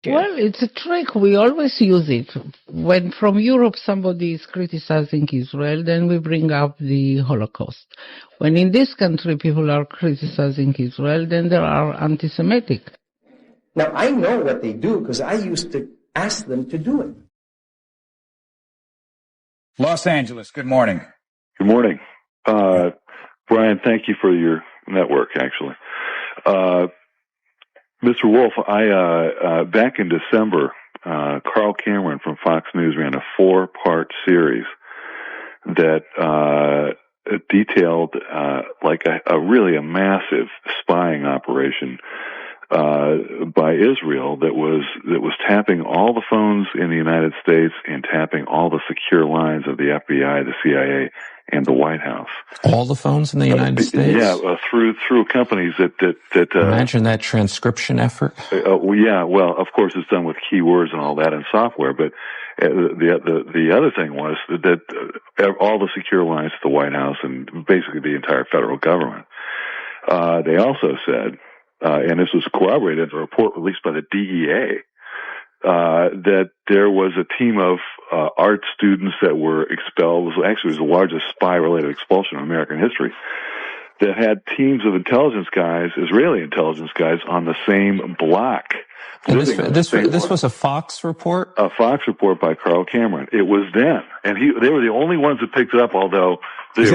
Well, it's a trick. We always use it. When from Europe somebody is criticizing Israel, then we bring up the Holocaust. When in this country people are criticizing Israel, then they are anti-Semitic. Now, I know what they do because I used to ask them to do it. Los Angeles, good morning. Good morning. Brian, thank you for your network, actually. Mr. Wolf, back in December, Carl Cameron from Fox News ran a 4-part series that detailed like a really massive spying operation by Israel that was tapping all the phones in the United States and tapping all the secure lines of the FBI, the CIA, and the White House. All the phones in the United States? Yeah, through companies that imagine that transcription effort. Well, of course it's done with keywords and all that in software, but the other thing was that all the secure lines to the White House and basically the entire federal government. They also said, and this was corroborated in a report released by the DEA, that there was a team of art students that were expelled. It was the largest spy-related expulsion in American history, that had teams of intelligence guys, Israeli intelligence guys, on the same block. And this was a Fox report? A Fox report by Carl Cameron. It was then. And they were the only ones that picked it up, although... Is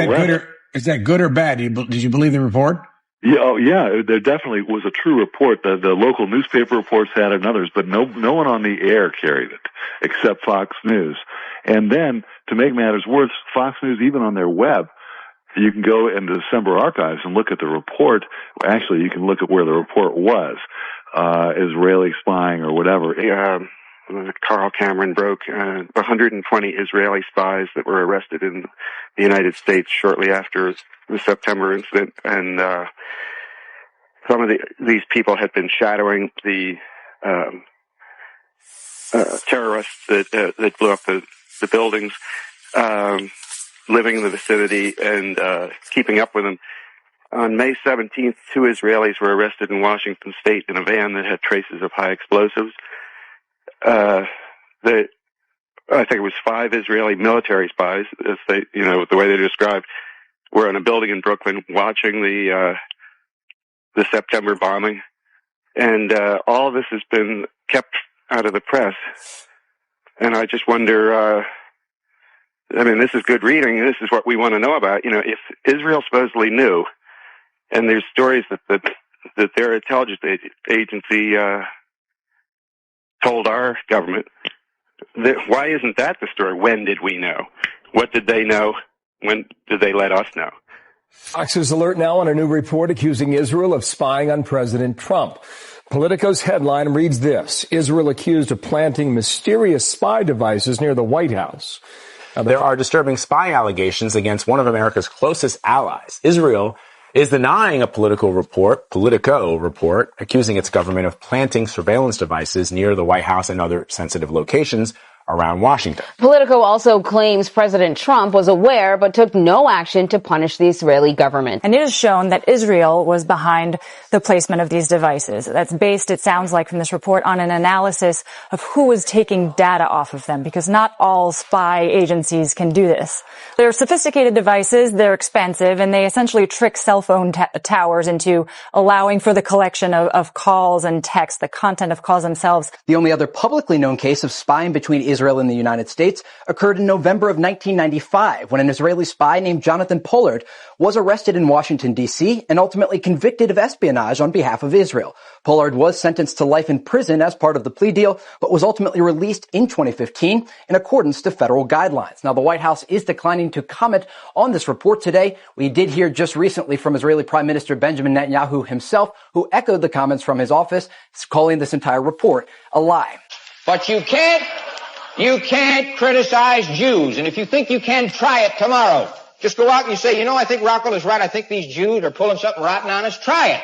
that good or bad? Did you believe the report? Yeah, there definitely was a true report. The local newspaper reports had it and others, but no one on the air carried it, except Fox News. And then, to make matters worse, Fox News, even on their web, you can go into the December archives and look at the report. Actually, you can look at where the report was, Israeli spying or whatever. Carl Cameron broke 120 Israeli spies that were arrested in the United States shortly after the September incident, and some of these people had been shadowing the terrorists that blew up the buildings, living in the vicinity and keeping up with them. On May 17th, 2 Israelis were arrested in Washington State in a van that had traces of high explosives. I think it was 5 Israeli military spies, as the way they described, were in a building in Brooklyn watching the September bombing, and all this has been kept out of the press. And I just wonder. This is good reading. This is what we want to know about. If Israel supposedly knew, and there's stories that their intelligence agency told our government, why isn't that the story? When did we know? What did they know? When did they let us know? Fox's alert now on a new report accusing Israel of spying on President Trump. Politico's headline reads this: Israel accused of planting mysterious spy devices near the White House. There are disturbing spy allegations against one of America's closest allies. Israel is denying a Politico report, accusing its government of planting surveillance devices near the White House and other sensitive locations around Washington. Politico also claims President Trump was aware but took no action to punish the Israeli government. And it is shown that Israel was behind the placement of these devices. That's based, it sounds like from this report, on an analysis of who was taking data off of them, because not all spy agencies can do this. They're sophisticated devices, they're expensive, and they essentially trick cell phone towers into allowing for the collection of calls and text, the content of calls themselves. The only other publicly known case of spying between Israel and the United States occurred in November of 1995 when an Israeli spy named Jonathan Pollard was arrested in Washington, D.C. and ultimately convicted of espionage on behalf of Israel. Pollard was sentenced to life in prison as part of the plea deal, but was ultimately released in 2015 in accordance to federal guidelines. Now, the White House is declining to comment on this report today. We did hear just recently from Israeli Prime Minister Benjamin Netanyahu himself, who echoed the comments from his office, calling this entire report a lie. But you can't criticize Jews. And if you think you can, try it tomorrow. Just go out and you say, I think Rockwell is right. I think these Jews are pulling something rotten on us. Try it.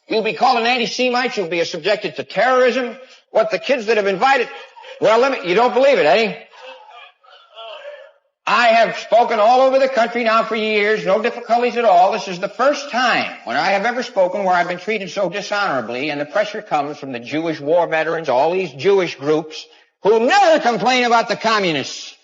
You'll be called an anti-Semite. You'll be subjected to terrorism. What the kids that have invited, you don't believe it, eh? I have spoken all over the country now for years, no difficulties at all. This is the first time when I have ever spoken where I've been treated so dishonorably, and the pressure comes from the Jewish war veterans, all these Jewish groups who never complain about the communists.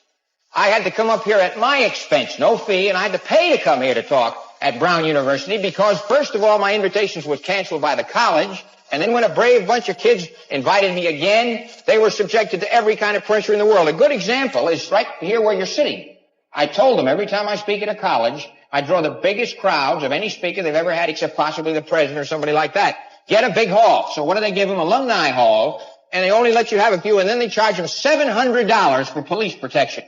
I had to come up here at my expense, no fee, and I had to pay to come here to talk at Brown University because, first of all, my invitations was canceled by the college, and then when a brave bunch of kids invited me again, they were subjected to every kind of pressure in the world. A good example is right here where you're sitting. I told them every time I speak at a college, I draw the biggest crowds of any speaker they've ever had except possibly the president or somebody like that. Get a big hall. So what do they give them? Alumni hall. And they only let you have a few, and then they charge them $700 for police protection.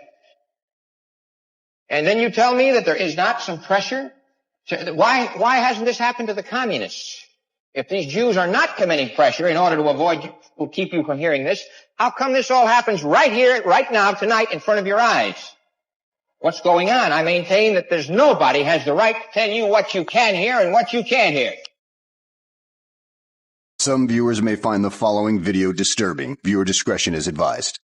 And then you tell me that there is not some pressure? Why hasn't this happened to the communists? If these Jews are not committing pressure in order to avoid, will keep you from hearing this, how come this all happens right here, right now, tonight, in front of your eyes? What's going on? I maintain that there's nobody has the right to tell you what you can hear and what you can't hear. Some viewers may find the following video disturbing. Viewer discretion is advised.